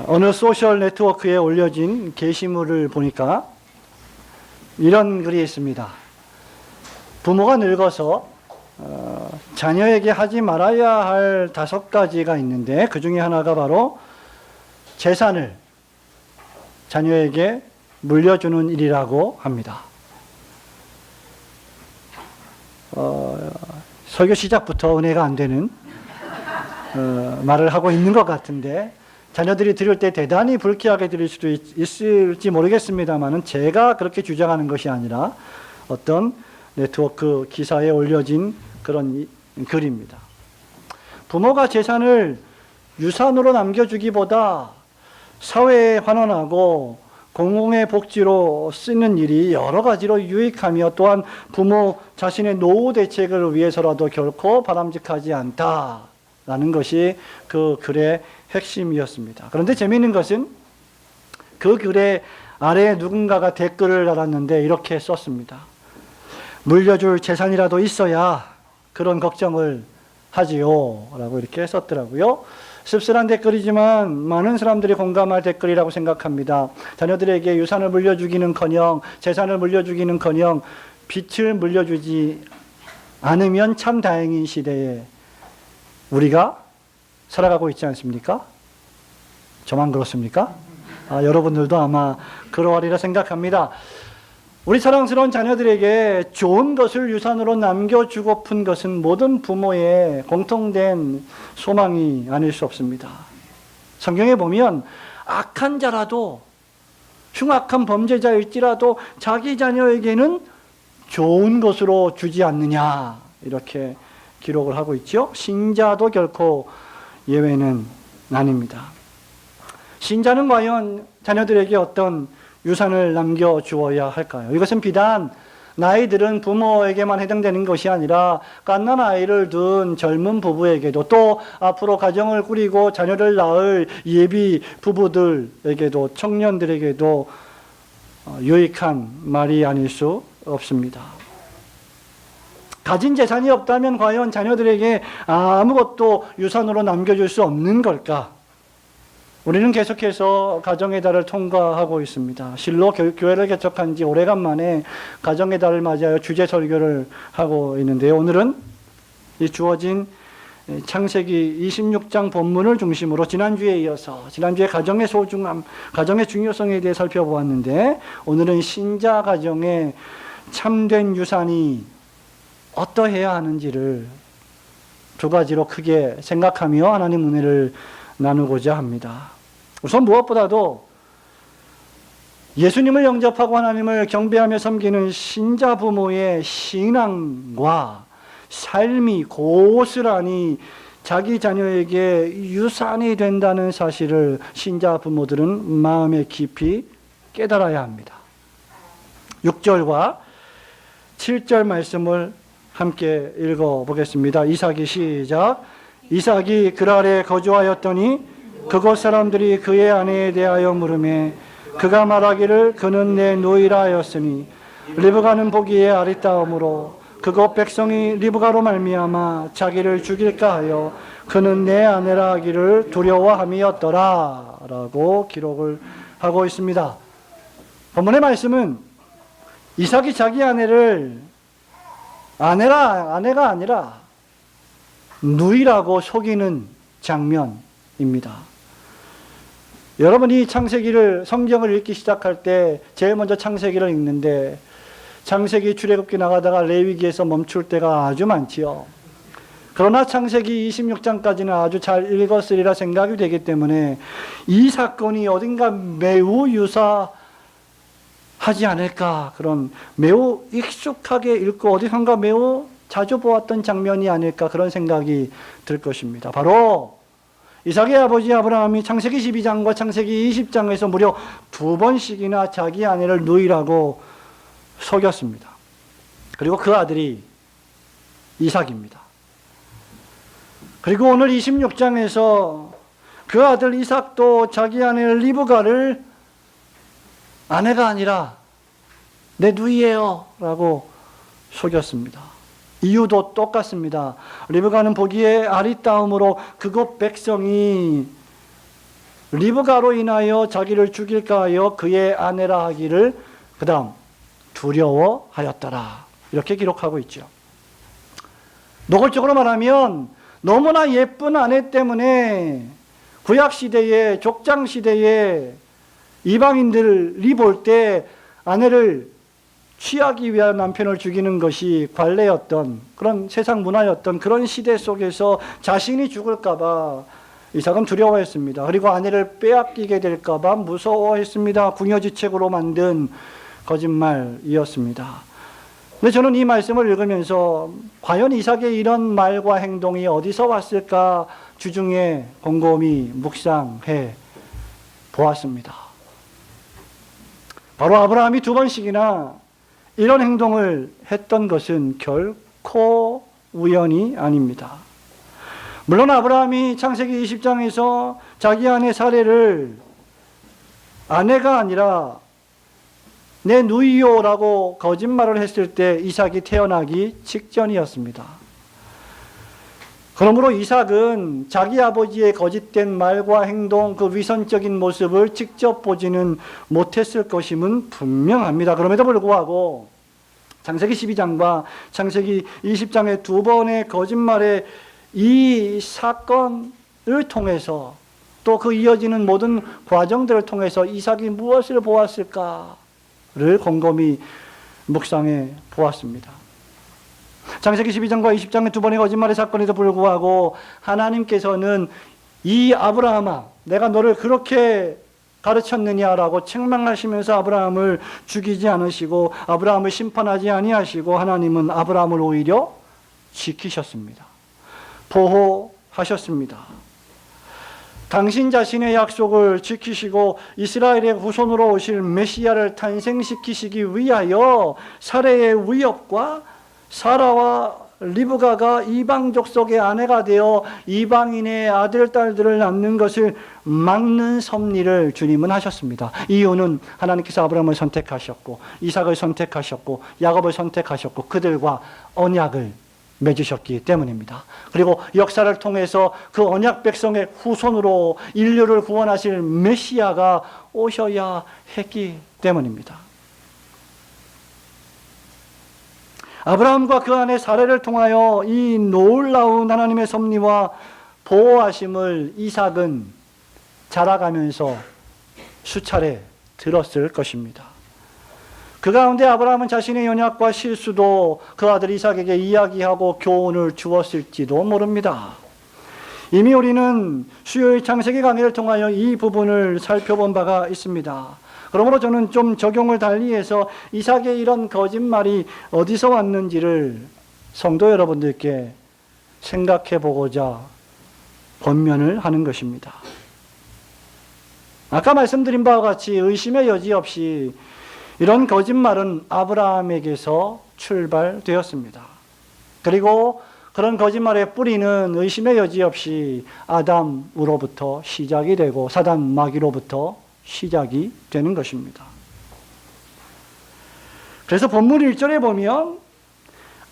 어느 소셜 네트워크에 올려진 게시물을 보니까 이런 글이 있습니다. 부모가 늙어서 자녀에게 하지 말아야 할 5가지가 있는데 그 중에 하나가 바로 재산을 자녀에게 물려주는 일이라고 합니다. 설교 시작부터 은혜가 안 되는 말을 하고 있는 것 같은데 자녀들이 들을 때 대단히 불쾌하게 들릴 수도 있을지 모르겠습니다만 제가 그렇게 주장하는 것이 아니라 어떤 네트워크 기사에 올려진 그런 글입니다. 부모가 재산을 유산으로 남겨주기보다 사회에 환원하고 공공의 복지로 쓰는 일이 여러 가지로 유익하며 또한 부모 자신의 노후 대책을 위해서라도 결코 바람직하지 않다라는 것이 그 글의 핵심이었습니다. 그런데 재미있는 것은 그 글의 아래에 누군가가 댓글을 달았는데 이렇게 썼습니다. 물려줄 재산이라도 있어야 그런 걱정을 하지요 라고 이렇게 썼더라고요. 씁쓸한 댓글이지만 많은 사람들이 공감할 댓글이라고 생각합니다. 자녀들에게 유산을 물려주기는커녕 재산을 물려주기는커녕 빚을 물려주지 않으면 참 다행인 시대에 우리가 살아가고 있지 않습니까? 저만 그렇습니까? 여러분들도 아마 그러하리라 생각합니다. 우리 사랑스러운 자녀들에게 좋은 것을 유산으로 남겨주고픈 것은 모든 부모의 공통된 소망이 아닐 수 없습니다. 성경에 보면 악한 자라도 흉악한 범죄자일지라도 자기 자녀에게는 좋은 것으로 주지 않느냐 이렇게 기록을 하고 있죠. 신자도 결코 예외는 아닙니다. 신자는 과연 자녀들에게 어떤 유산을 남겨주어야 할까요? 이것은 비단 나이 들은 부모에게만 해당되는 것이 아니라 갓난 아이를 둔 젊은 부부에게도 또 앞으로 가정을 꾸리고 자녀를 낳을 예비 부부들에게도 청년들에게도 유익한 말이 아닐 수 없습니다. 가진 재산이 없다면 과연 자녀들에게 아무것도 유산으로 남겨줄 수 없는 걸까? 우리는 계속해서 가정의 달을 통과하고 있습니다. 실로 교회를 개척한 지 오래간만에 가정의 달을 맞이하여 주제 설교를 하고 있는데요. 오늘은 이 주어진 창세기 26장 본문을 중심으로 지난주에 이어서 지난주에 가정의 소중함, 가정의 중요성에 대해 살펴보았는데 오늘은 신자 가정의 참된 유산이 어떠해야 하는지를 두 가지로 크게 생각하며 하나님 은혜를 나누고자 합니다. 우선 무엇보다도 예수님을 영접하고 하나님을 경배하며 섬기는 신자 부모의 신앙과 삶이 고스란히 자기 자녀에게 유산이 된다는 사실을 신자 부모들은 마음에 깊이 깨달아야 합니다. 6절과 7절 말씀을 함께 읽어보겠습니다. 이삭이 시작. 이삭이 그랄에 거주하였더니 그곳 사람들이 그의 아내에 대하여 물으매 그가 말하기를 그는 내 노이라 하였으니 리브가는 보기에 아리따움으로 그곳 백성이 리브가로 말미암아 자기를 죽일까 하여 그는 내 아내라 하기를 두려워함이었더라 라고 기록을 하고 있습니다. 본문의 말씀은 이삭이 자기 아내를 아내가 아니라 누이라고 속이는 장면입니다. 여러분이 창세기를 성경을 읽기 시작할 때 제일 먼저 창세기를 읽는데 창세기 출애굽기 나가다가 레위기에서 멈출 때가 아주 많지요. 그러나 창세기 26장까지는 아주 잘 읽었으리라 생각이 되기 때문에 이 사건이 어딘가 매우 유사하지 않을까, 그런 매우 익숙하게 읽고 어디선가 매우 자주 보았던 장면이 아닐까 그런 생각이 들 것입니다. 바로 이삭의 아버지 아브라함이 창세기 12장과 창세기 20장에서 무려 2번씩이나 자기 아내를 누이라고 속였습니다. 그리고 그 아들이 이삭입니다. 그리고 오늘 26장에서 그 아들 이삭도 자기 아내 리브가를 아내가 아니라 내 누이예요 라고 속였습니다. 이유도 똑같습니다. 리브가는 보기에 아리따움으로 그곳 백성이 리브가로 인하여 자기를 죽일까 하여 그의 아내라 하기를 그 다음 두려워하였더라. 이렇게 기록하고 있죠. 노골적으로 말하면 너무나 예쁜 아내 때문에 구약시대에 족장시대에 이방인들이 볼 때 아내를 취하기 위한 남편을 죽이는 것이 관례였던 그런 세상 문화였던 그런 시대 속에서 자신이 죽을까봐 이삭은 두려워했습니다. 그리고 아내를 빼앗기게 될까봐 무서워했습니다. 궁여지책으로 만든 거짓말이었습니다. 근데 저는 이 말씀을 읽으면서 과연 이삭의 이런 말과 행동이 어디서 왔을까 주중에 곰곰이 묵상해 보았습니다. 바로 아브라함이 2번씩이나 이런 행동을 했던 것은 결코 우연이 아닙니다. 물론 아브라함이 창세기 20장에서 자기 아내 사레를 아내가 아니라 내 누이요라고 거짓말을 했을 때 이삭이 태어나기 직전이었습니다. 그러므로 이삭은 자기 아버지의 거짓된 말과 행동, 그 위선적인 모습을 직접 보지는 못했을 것임은 분명합니다. 그럼에도 불구하고 창세기 12장과 창세기 20장의 2번의 거짓말의 이 사건을 통해서 또 그 이어지는 모든 과정들을 통해서 이삭이 무엇을 보았을까를 곰곰이 묵상해 보았습니다. 창세기 12장과 20장의 2번의 거짓말의 사건에도 불구하고 하나님께서는 이 아브라함아, 내가 너를 그렇게 가르쳤느냐라고 책망하시면서 아브라함을 죽이지 않으시고 아브라함을 심판하지 아니하시고 하나님은 아브라함을 오히려 지키셨습니다. 보호하셨습니다. 당신 자신의 약속을 지키시고 이스라엘의 후손으로 오실 메시아를 탄생시키시기 위하여 사레의 위협과 사라와 리브가가 이방 족속의 아내가 되어 이방인의 아들, 딸들을 낳는 것을 막는 섭리를 주님은 하셨습니다. 이유는 하나님께서 아브라함을 선택하셨고 이삭을 선택하셨고 야곱을 선택하셨고 그들과 언약을 맺으셨기 때문입니다. 그리고 역사를 통해서 그 언약 백성의 후손으로 인류를 구원하실 메시아가 오셔야 했기 때문입니다. 아브라함과 그 아내 사레를 통하여 이 놀라운 하나님의 섭리와 보호하심을 이삭은 자라가면서 수차례 들었을 것입니다. 그 가운데 아브라함은 자신의 연약과 실수도 그 아들 이삭에게 이야기하고 교훈을 주었을지도 모릅니다. 이미 우리는 수요일 창세기 강의를 통하여 이 부분을 살펴본 바가 있습니다. 그러므로 저는 좀 적용을 달리해서 이삭의 이런 거짓말이 어디서 왔는지를 성도 여러분들께 생각해 보고자 권면을 하는 것입니다. 아까 말씀드린 바와 같이 의심의 여지 없이 이런 거짓말은 아브라함에게서 출발되었습니다. 그리고 그런 거짓말의 뿌리는 의심의 여지 없이 아담으로부터 시작이 되고 사단 마귀로부터 시작이 되는 것입니다. 그래서 본문 1절에 보면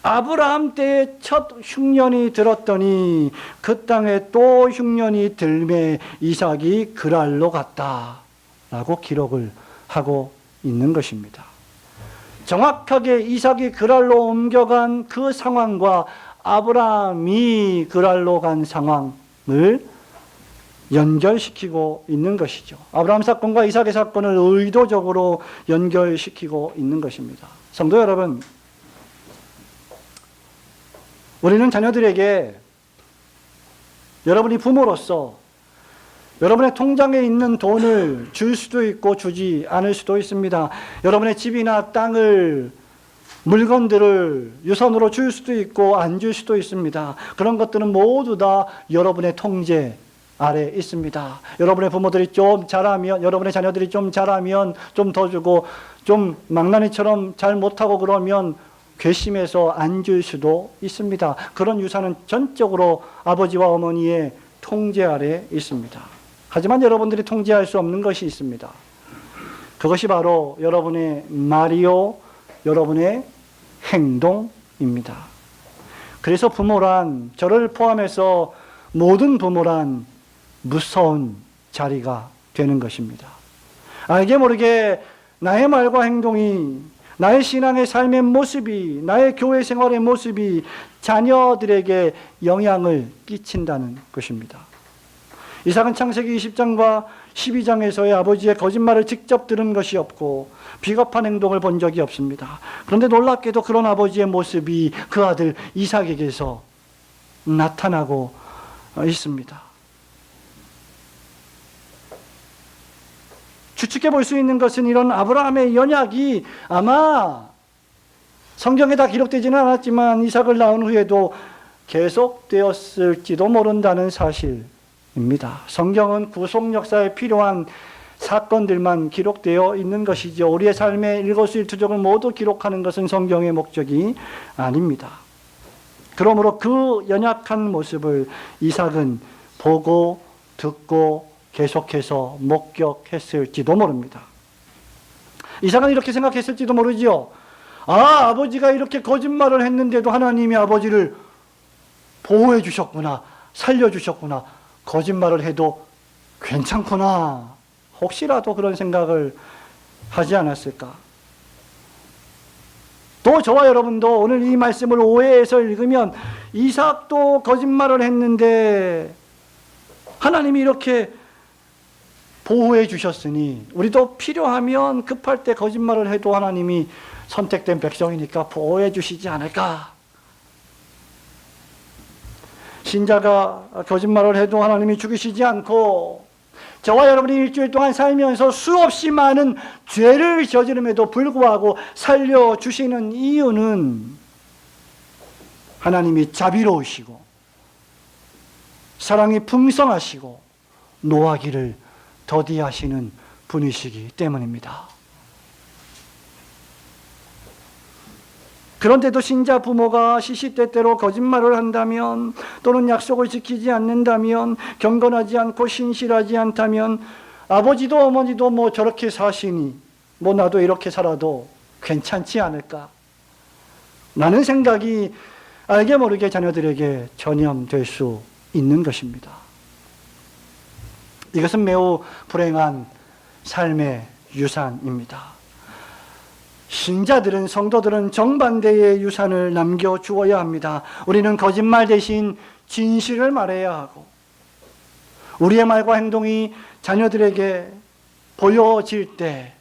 아브라함 때에 첫 흉년이 들었더니 그 땅에 또 흉년이 들매 이삭이 그랄로 갔다라고 기록을 하고 있는 것입니다. 정확하게 이삭이 그랄로 옮겨간 그 상황과 아브라함이 그랄로 간 상황을 연결시키고 있는 것이죠. 아브라함 사건과 이삭의 사건을 의도적으로 연결시키고 있는 것입니다. 성도 여러분, 우리는 자녀들에게 여러분이 부모로서 여러분의 통장에 있는 돈을 줄 수도 있고 주지 않을 수도 있습니다. 여러분의 집이나 땅을, 물건들을 유산으로 줄 수도 있고 안 줄 수도 있습니다. 그런 것들은 모두 다 여러분의 통제 아래 있습니다. 여러분의 부모들이 좀 잘하면, 여러분의 자녀들이 좀 잘하면 좀 더 주고, 좀 망나니처럼 잘 못하고 그러면 괘씸해서 안 줄 수도 있습니다. 그런 유산은 전적으로 아버지와 어머니의 통제 아래 있습니다. 하지만 여러분들이 통제할 수 없는 것이 있습니다. 그것이 바로 여러분의 말이요, 여러분의 행동입니다. 그래서 부모란, 저를 포함해서 모든 부모란 무서운 자리가 되는 것입니다. 알게 모르게 나의 말과 행동이, 나의 신앙의 삶의 모습이, 나의 교회 생활의 모습이 자녀들에게 영향을 끼친다는 것입니다. 이삭은 창세기 20장과 12장에서의 아버지의 거짓말을 직접 들은 것이 없고 비겁한 행동을 본 적이 없습니다. 그런데 놀랍게도 그런 아버지의 모습이 그 아들 이삭에게서 나타나고 있습니다. 추측해 볼 수 있는 것은 이런 아브라함의 연약이 아마 성경에 다 기록되지는 않았지만 이삭을 낳은 후에도 계속되었을지도 모른다는 사실입니다. 성경은 구속 역사에 필요한 사건들만 기록되어 있는 것이죠. 우리의 삶의 일거수일투족을 모두 기록하는 것은 성경의 목적이 아닙니다. 그러므로 그 연약한 모습을 이삭은 보고 듣고 계속해서 목격했을지도 모릅니다. 이삭은 이렇게 생각했을지도 모르지요. 아버지가 이렇게 거짓말을 했는데도 하나님이 아버지를 보호해 주셨구나, 살려주셨구나, 거짓말을 해도 괜찮구나, 혹시라도 그런 생각을 하지 않았을까? 또 저와 여러분도 오늘 이 말씀을 오해해서 읽으면 이삭도 거짓말을 했는데 하나님이 이렇게 보호해 주셨으니 우리도 필요하면 급할 때 거짓말을 해도 하나님이 선택된 백성이니까 보호해 주시지 않을까? 신자가 거짓말을 해도 하나님이 죽이시지 않고 저와 여러분이 일주일 동안 살면서 수없이 많은 죄를 저지름에도 불구하고 살려주시는 이유는 하나님이 자비로우시고 사랑이 풍성하시고 노하기를 더디하시는 분이시기 때문입니다. 그런데도 신자 부모가 시시때때로 거짓말을 한다면 또는 약속을 지키지 않는다면 경건하지 않고 신실하지 않다면 아버지도 어머니도 뭐 저렇게 사시니 뭐 나도 이렇게 살아도 괜찮지 않을까? 라는 생각이 알게 모르게 자녀들에게 전염될 수 있는 것입니다. 이것은 매우 불행한 삶의 유산입니다. 신자들은, 성도들은 정반대의 유산을 남겨주어야 합니다. 우리는 거짓말 대신 진실을 말해야 하고 우리의 말과 행동이 자녀들에게 보여질 때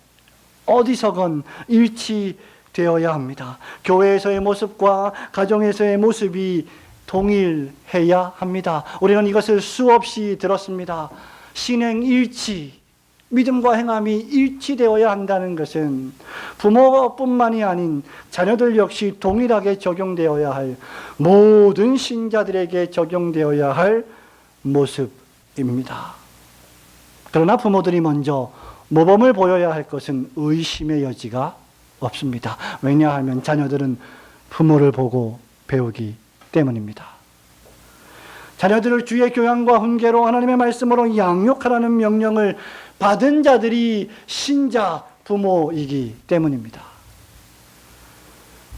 어디서건 일치되어야 합니다. 교회에서의 모습과 가정에서의 모습이 동일해야 합니다. 우리는 이것을 수없이 들었습니다. 신행일치, 믿음과 행함이 일치되어야 한다는 것은 부모뿐만이 아닌 자녀들 역시 동일하게 적용되어야 할, 모든 신자들에게 적용되어야 할 모습입니다. 그러나 부모들이 먼저 모범을 보여야 할 것은 의심의 여지가 없습니다. 왜냐하면 자녀들은 부모를 보고 배우기 때문입니다. 자녀들을 주의 교양과 훈계로 하나님의 말씀으로 양육하라는 명령을 받은 자들이 신자 부모이기 때문입니다.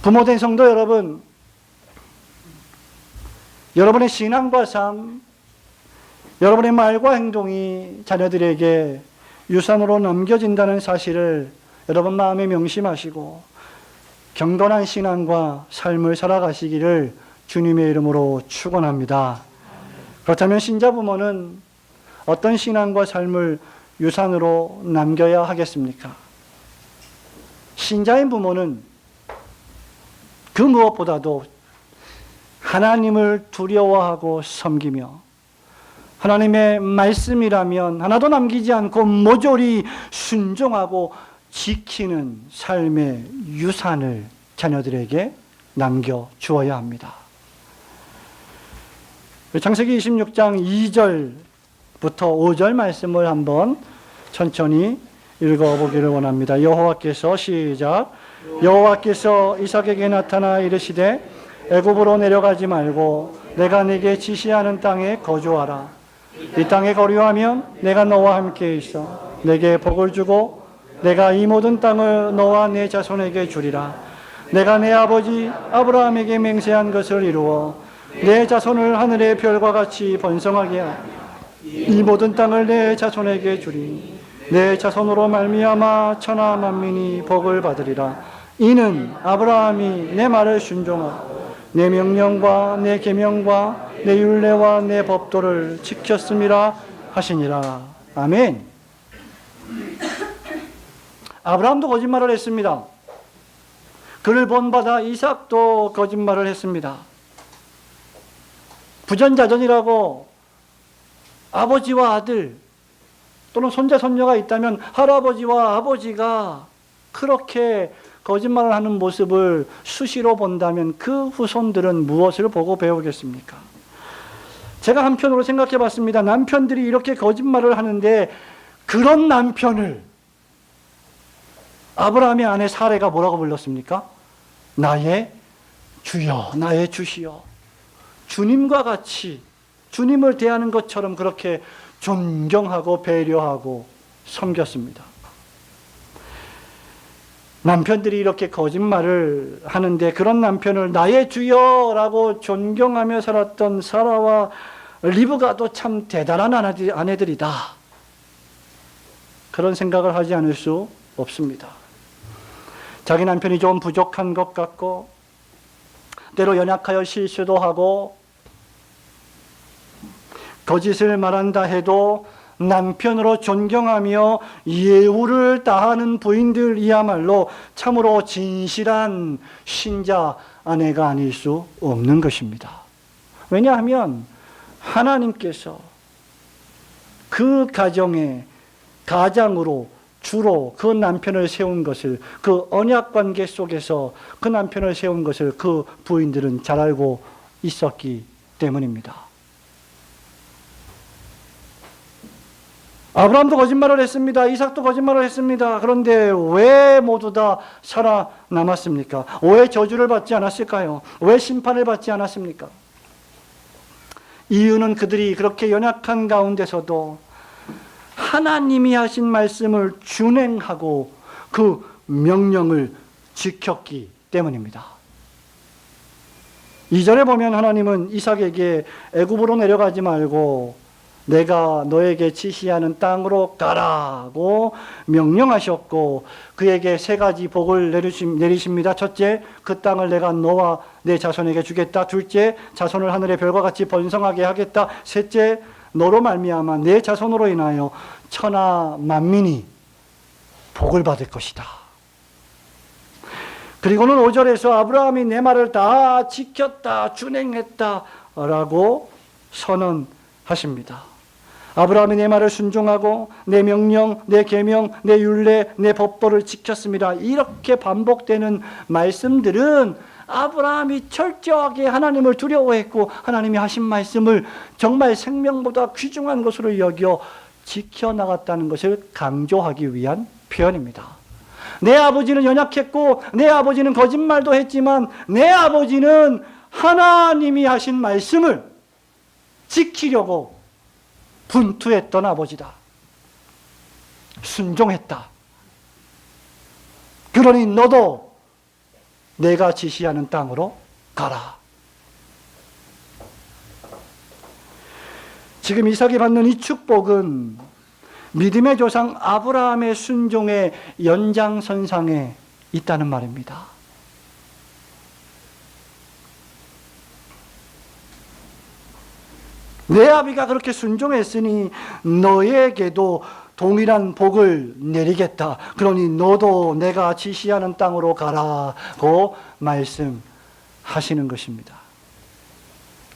부모된 성도 여러분, 여러분의 신앙과 삶, 여러분의 말과 행동이 자녀들에게 유산으로 남겨진다는 사실을 여러분 마음에 명심하시고 경건한 신앙과 삶을 살아가시기를 주님의 이름으로 축원합니다. 그렇다면 신자 부모는 어떤 신앙과 삶을 유산으로 남겨야 하겠습니까? 신자인 부모는 그 무엇보다도 하나님을 두려워하고 섬기며 하나님의 말씀이라면 하나도 남기지 않고 모조리 순종하고 지키는 삶의 유산을 자녀들에게 남겨주어야 합니다. 창세기 26장 2절부터 5절 말씀을 한번 천천히 읽어보기를 원합니다. 여호와께서 시작. 여호와께서 이삭에게 나타나 이르시되 애굽으로 내려가지 말고 내가 네게 지시하는 땅에 거주하라. 이 땅에 거류하면 내가 너와 함께 있어 네게 복을 주고 내가 이 모든 땅을 너와 네 자손에게 주리라. 내가 내 아버지 아브라함에게 맹세한 것을 이루어 내 자손을 하늘의 별과 같이 번성하게 하라. 이 모든 땅을 내 자손에게 주리. 내 자손으로 말미암아 천하 만민이 복을 받으리라. 이는 아브라함이 내 말을 순종하고 내 명령과 내 계명과 내 율례와 내 법도를 지켰음이라 하시니라. 아멘. 아브라함도 거짓말을 했습니다. 그를 본받아 이삭도 거짓말을 했습니다. 부전자전이라고 아버지와 아들 또는 손자 손녀가 있다면 할아버지와 아버지가 그렇게 거짓말을 하는 모습을 수시로 본다면 그 후손들은 무엇을 보고 배우겠습니까? 제가 한편으로 생각해 봤습니다. 남편들이 이렇게 거짓말을 하는데 그런 남편을 아브라함의 아내 사레가 뭐라고 불렀습니까? 나의 주여, 나의 주시여. 주님과 같이 주님을 대하는 것처럼 그렇게 존경하고 배려하고 섬겼습니다. 남편들이 이렇게 거짓말을 하는데 그런 남편을 나의 주여라고 존경하며 살았던 사라와 리브가도 참 대단한 아내들이다. 그런 생각을 하지 않을 수 없습니다. 자기 남편이 좀 부족한 것 같고 때로 연약하여 실수도 하고 거짓을 말한다 해도 남편으로 존경하며 예우를 다하는 부인들이야말로 참으로 진실한 신자 아내가 아닐 수 없는 것입니다. 왜냐하면 하나님께서 그 가정의 가장으로 주로 그 남편을 세운 것을, 그 언약 관계 속에서 그 남편을 세운 것을 그 부인들은 잘 알고 있었기 때문입니다. 아브라함도 거짓말을 했습니다. 이삭도 거짓말을 했습니다. 그런데 왜 모두 다 살아남았습니까? 왜 저주를 받지 않았을까요? 왜 심판을 받지 않았습니까? 이유는 그들이 그렇게 연약한 가운데서도 하나님이 하신 말씀을 준행하고 그 명령을 지켰기 때문입니다. 2절에 보면 하나님은 이삭에게 애굽으로 내려가지 말고 내가 너에게 지시하는 땅으로 가라고 명령하셨고 그에게 세 가지 복을 내리십니다. 첫째, 그 땅을 내가 너와 내 자손에게 주겠다. 둘째, 자손을 하늘의 별과 같이 번성하게 하겠다. 셋째, 너로 말미암아 내 자손으로 인하여 천하 만민이 복을 받을 것이다. 그리고는 5절에서 아브라함이 내 말을 다 지켰다, 준행했다 라고 선언하십니다. 아브라함이 내 말을 순종하고 내 명령, 내 계명, 내 율례, 내 법도를 지켰습니다. 이렇게 반복되는 말씀들은 아브라함이 철저하게 하나님을 두려워했고 하나님이 하신 말씀을 정말 생명보다 귀중한 것으로 여겨 지켜나갔다는 것을 강조하기 위한 표현입니다. 내 아버지는 연약했고 내 아버지는 거짓말도 했지만 내 아버지는 하나님이 하신 말씀을 지키려고 분투했던 아버지다. 순종했다. 그러니 너도 내가 지시하는 땅으로 가라. 지금 이삭이 받는 이 축복은 믿음의 조상 아브라함의 순종의 연장선상에 있다는 말입니다. 내 아비가 그렇게 순종했으니 너에게도 동일한 복을 내리겠다. 그러니 너도 내가 지시하는 땅으로 가라고 말씀하시는 것입니다.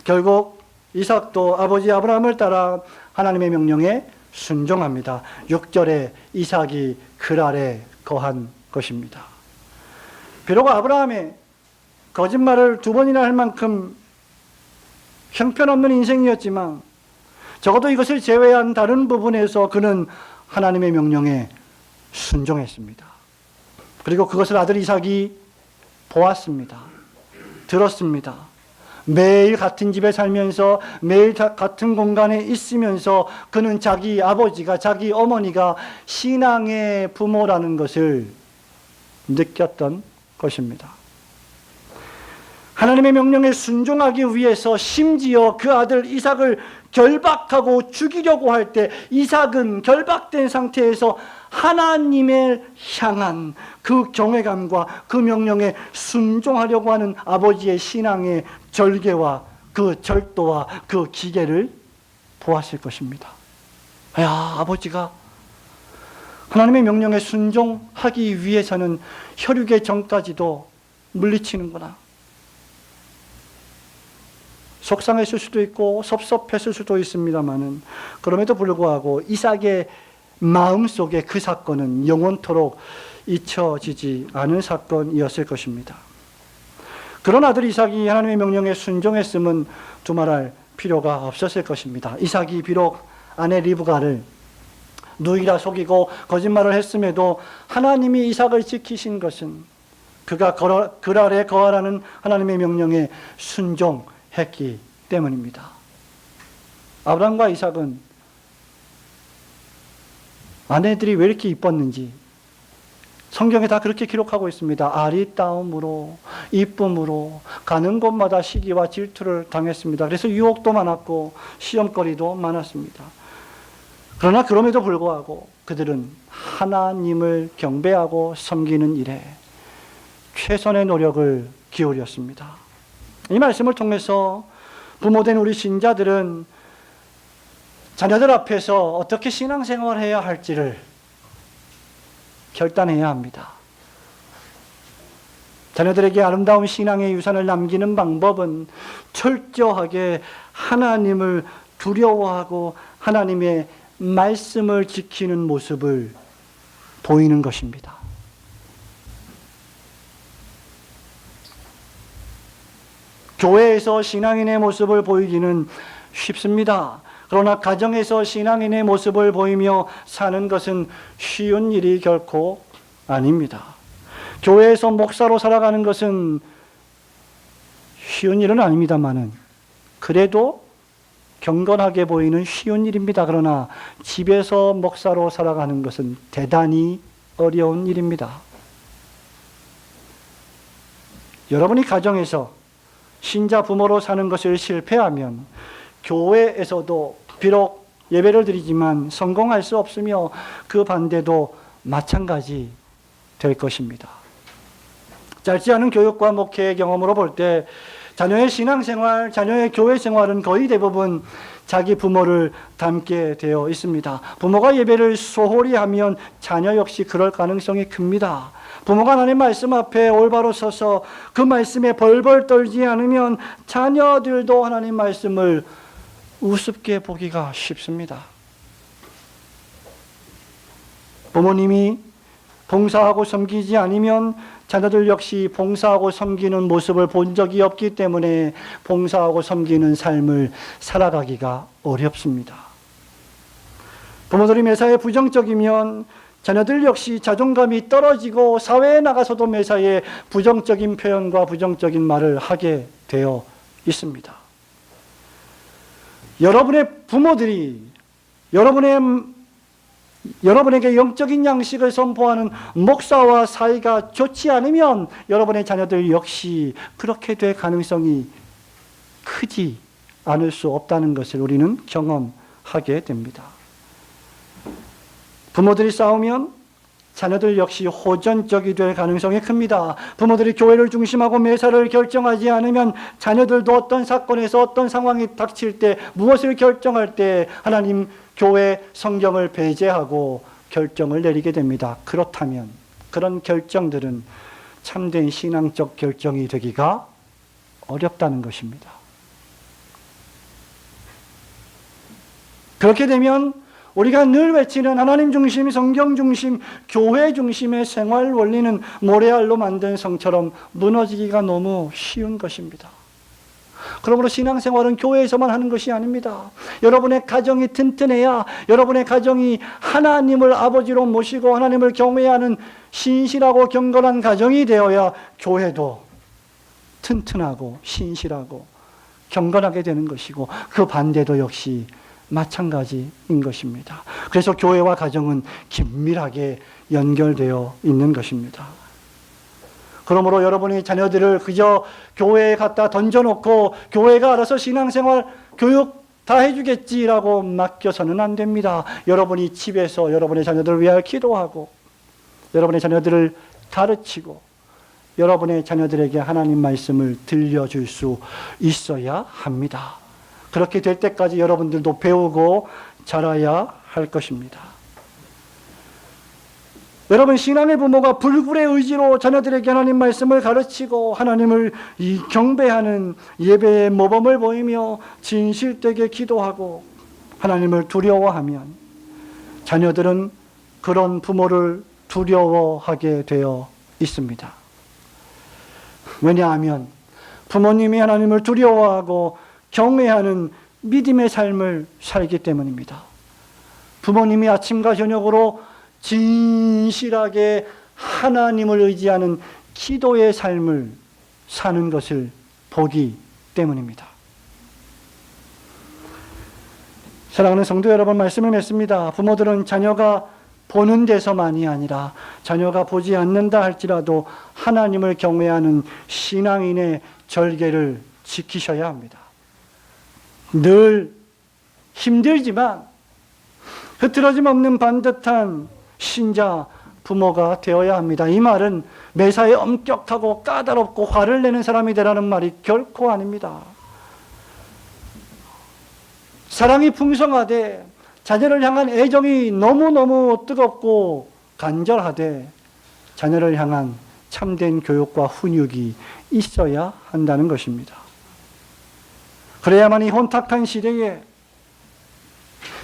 결국 이삭도 아버지 아브라함을 따라 하나님의 명령에 순종합니다. 6절에 이삭이 글 아래 거한 것입니다. 비록 아브라함의 거짓말을 2번이나 할 만큼 형편없는 인생이었지만 적어도 이것을 제외한 다른 부분에서 그는 하나님의 명령에 순종했습니다. 그리고 그것을 아들 이삭이 보았습니다. 들었습니다. 매일 같은 집에 살면서 매일 같은 공간에 있으면서 그는 자기 아버지가 자기 어머니가 신앙의 부모라는 것을 느꼈던 것입니다. 하나님의 명령에 순종하기 위해서 심지어 그 아들 이삭을 결박하고 죽이려고 할 때 이삭은 결박된 상태에서 하나님을 향한 그 경외감과 그 명령에 순종하려고 하는 아버지의 신앙의 절개와 그 절도와 그 기계를 보았을 것입니다. 야, 아버지가 하나님의 명령에 순종하기 위해서는 혈육의 정까지도 물리치는구나. 속상했을 수도 있고 섭섭했을 수도 있습니다만은 그럼에도 불구하고 이삭의 마음속에 그 사건은 영원토록 잊혀지지 않은 사건이었을 것입니다. 그런 아들 이삭이 하나님의 명령에 순종했음은 두말할 필요가 없었을 것입니다. 이삭이 비록 아내 리브가를 누이라 속이고 거짓말을 했음에도 하나님이 이삭을 지키신 것은 그가 그랄에 거하라는 하나님의 명령에 순종했기 때문입니다. 아브라함과 이삭은 아내들이 왜 이렇게 이뻤는지 성경에 다 그렇게 기록하고 있습니다. 아리따움으로, 이쁨으로 가는 곳마다 시기와 질투를 당했습니다. 그래서 유혹도 많았고 시험거리도 많았습니다. 그러나 그럼에도 불구하고 그들은 하나님을 경배하고 섬기는 일에 최선의 노력을 기울였습니다. 이 말씀을 통해서 부모된 우리 신자들은 자녀들 앞에서 어떻게 신앙생활을 해야 할지를 결단해야 합니다. 자녀들에게 아름다운 신앙의 유산을 남기는 방법은 철저하게 하나님을 두려워하고 하나님의 말씀을 지키는 모습을 보이는 것입니다. 교회에서 신앙인의 모습을 보이기는 쉽습니다. 그러나 가정에서 신앙인의 모습을 보이며 사는 것은 쉬운 일이 결코 아닙니다. 교회에서 목사로 살아가는 것은 쉬운 일은 아닙니다만은 그래도 경건하게 보이는 쉬운 일입니다. 그러나 집에서 목사로 살아가는 것은 대단히 어려운 일입니다. 여러분이 가정에서 신자 부모로 사는 것을 실패하면 교회에서도 비록 예배를 드리지만 성공할 수 없으며 그 반대도 마찬가지 될 것입니다. 짧지 않은 교육과 목회의 경험으로 볼 때 자녀의 신앙생활, 자녀의 교회 생활은 거의 대부분 자기 부모를 닮게 되어 있습니다. 부모가 예배를 소홀히 하면 자녀 역시 그럴 가능성이 큽니다. 부모가 하나님 말씀 앞에 올바로 서서 그 말씀에 벌벌 떨지 않으면 자녀들도 하나님 말씀을 우습게 보기가 쉽습니다. 부모님이 봉사하고 섬기지 않으면 자녀들 역시 봉사하고 섬기는 모습을 본 적이 없기 때문에 봉사하고 섬기는 삶을 살아가기가 어렵습니다. 부모들이 매사에 부정적이면 자녀들 역시 자존감이 떨어지고 사회에 나가서도 매사에 부정적인 표현과 부정적인 말을 하게 되어 있습니다. 여러분의 부모들이 여러분에게 영적인 양식을 선포하는 목사와 사이가 좋지 않으면 여러분의 자녀들 역시 그렇게 될 가능성이 크지 않을 수 없다는 것을 우리는 경험하게 됩니다. 부모들이 싸우면 자녀들 역시 호전적이 될 가능성이 큽니다. 부모들이 교회를 중심하고 매사를 결정하지 않으면 자녀들도 어떤 사건에서 어떤 상황이 닥칠 때 무엇을 결정할 때 하나님, 교회, 성경을 배제하고 결정을 내리게 됩니다. 그렇다면 그런 결정들은 참된 신앙적 결정이 되기가 어렵다는 것입니다. 그렇게 되면 우리가 늘 외치는 하나님 중심, 성경 중심, 교회 중심의 생활 원리는 모래알로 만든 성처럼 무너지기가 너무 쉬운 것입니다. 그러므로 신앙생활은 교회에서만 하는 것이 아닙니다. 여러분의 가정이 튼튼해야, 여러분의 가정이 하나님을 아버지로 모시고 하나님을 경외하는 신실하고 경건한 가정이 되어야 교회도 튼튼하고 신실하고 경건하게 되는 것이고 그 반대도 역시 마찬가지인 것입니다. 그래서 교회와 가정은 긴밀하게 연결되어 있는 것입니다. 그러므로 여러분이 자녀들을 그저 교회에 갖다 던져놓고 교회가 알아서 신앙생활, 교육 다 해주겠지라고 맡겨서는 안 됩니다. 여러분이 집에서 여러분의 자녀들을 위하여 기도하고 여러분의 자녀들을 가르치고 여러분의 자녀들에게 하나님 말씀을 들려줄 수 있어야 합니다. 그렇게 될 때까지 여러분들도 배우고 자라야 할 것입니다. 여러분, 신앙의 부모가 불굴의 의지로 자녀들에게 하나님 말씀을 가르치고 하나님을 경배하는 예배의 모범을 보이며 진실되게 기도하고 하나님을 두려워하면 자녀들은 그런 부모를 두려워하게 되어 있습니다. 왜냐하면 부모님이 하나님을 두려워하고 경외하는 믿음의 삶을 살기 때문입니다. 부모님이 아침과 저녁으로 진실하게 하나님을 의지하는 기도의 삶을 사는 것을 보기 때문입니다. 사랑하는 성도 여러분, 말씀을 맺습니다. 부모들은 자녀가 보는 데서만이 아니라 자녀가 보지 않는다 할지라도 하나님을 경외하는 신앙인의 절개를 지키셔야 합니다. 늘 힘들지만 흐트러짐 없는 반듯한 신자 부모가 되어야 합니다. 이 말은 매사에 엄격하고 까다롭고 화를 내는 사람이 되라는 말이 결코 아닙니다. 사랑이 풍성하되 자녀를 향한 애정이 너무너무 뜨겁고 간절하되 자녀를 향한 참된 교육과 훈육이 있어야 한다는 것입니다. 그래야만 이 혼탁한 시대에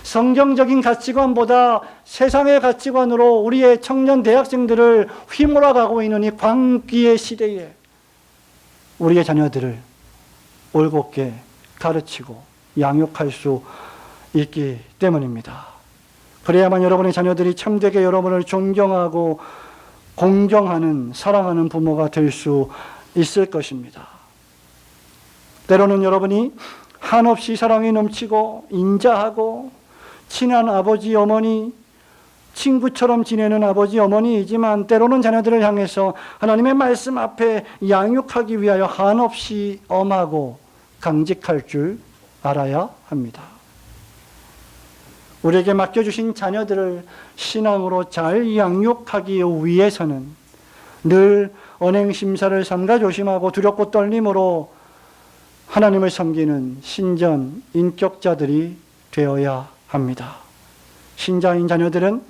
성경적인 가치관보다 세상의 가치관으로 우리의 청년 대학생들을 휘몰아가고 있는 이 광기의 시대에 우리의 자녀들을 올곧게 가르치고 양육할 수 있기 때문입니다. 그래야만 여러분의 자녀들이 참되게 여러분을 존경하고 공경하는, 사랑하는 부모가 될 수 있을 것입니다. 때로는 여러분이 한없이 사랑이 넘치고 인자하고 친한 아버지, 어머니, 친구처럼 지내는 아버지, 어머니이지만 때로는 자녀들을 향해서 하나님의 말씀 앞에 양육하기 위하여 한없이 엄하고 강직할 줄 알아야 합니다. 우리에게 맡겨주신 자녀들을 신앙으로 잘 양육하기 위해서는 늘 언행심사를 삼가 조심하고 두렵고 떨림으로 하나님을 섬기는 신전 인격자들이 되어야 합니다. 신자인 자녀들은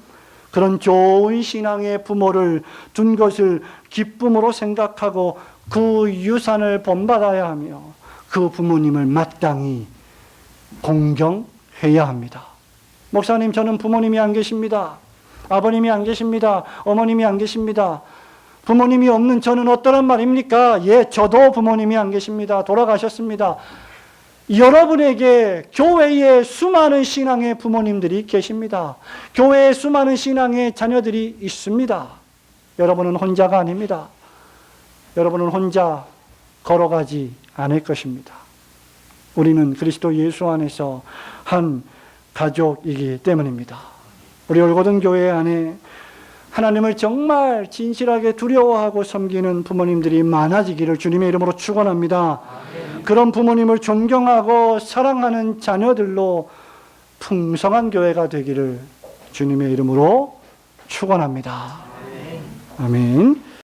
그런 좋은 신앙의 부모를 둔 것을 기쁨으로 생각하고 그 유산을 본받아야 하며 그 부모님을 마땅히 공경해야 합니다. 목사님, 저는 부모님이 안 계십니다. 아버님이 안 계십니다. 어머님이 안 계십니다. 부모님이 없는 저는 어떠란 말입니까? 예, 저도 부모님이 안 계십니다. 돌아가셨습니다. 여러분에게 교회에 수많은 신앙의 부모님들이 계십니다. 교회에 수많은 신앙의 자녀들이 있습니다. 여러분은 혼자가 아닙니다. 여러분은 혼자 걸어가지 않을 것입니다. 우리는 그리스도 예수 안에서 한 가족이기 때문입니다. 우리 올고든 교회 안에 하나님을 정말 진실하게 두려워하고 섬기는 부모님들이 많아지기를 주님의 이름으로 축원합니다. 그런 부모님을 존경하고 사랑하는 자녀들로 풍성한 교회가 되기를 주님의 이름으로 축원합니다. 아멘.